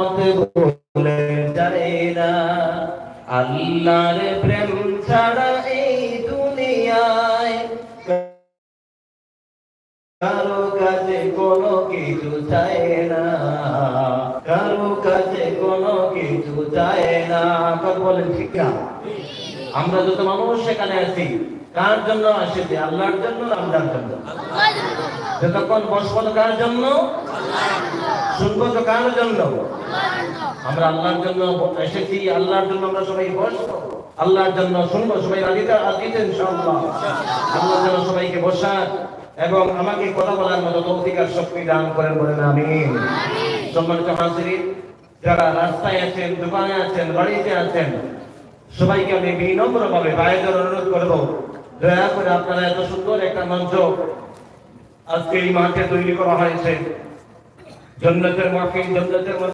ভুলে যায় না। আল্লাহর প্রেম ছাড়া এই দুনিয়ায় কারো কাছে কোনো কিছু চায় না, কারো কাছে কোনো কিছু চায় না। কথা বলেন ঠিক না? আমরা যত মানুষ সেখানে আছি, কার জন্য আসেছি? আল্লাহর জন্য, আমরার জন্য। যতক্ষণ বসবো তো কার জন্য? শুনবো তো কার জন্য? আমরা আল্লাহর জন্য এসেছি, আল্লাহর জন্য আমরা সবাই বসবো, আল্লাহর জন্য শুনবো। সবাই রাজিতে আছেন ইনশাআল্লাহ? আল্লাহর জন্য সবাইকে বসার এবং আমাকে কথা বলার মতো তৌফিক আর শক্তি দান করেন, বলেন আমিন। সম্মানিত হাজিরিন, যারা রাস্তায় আছেন, দোকানে আছেন, বাড়িতে আছেন, সবাইকে আমি বিনম্রভাবে ভাইদের অনুরোধ করব, দয়া করে আপনারা এত সুন্দর একটা মঞ্চ আজকে এই মাঠে তৈরি করা হয়েছে, জান্নাতের মাহফিল, জান্নাতের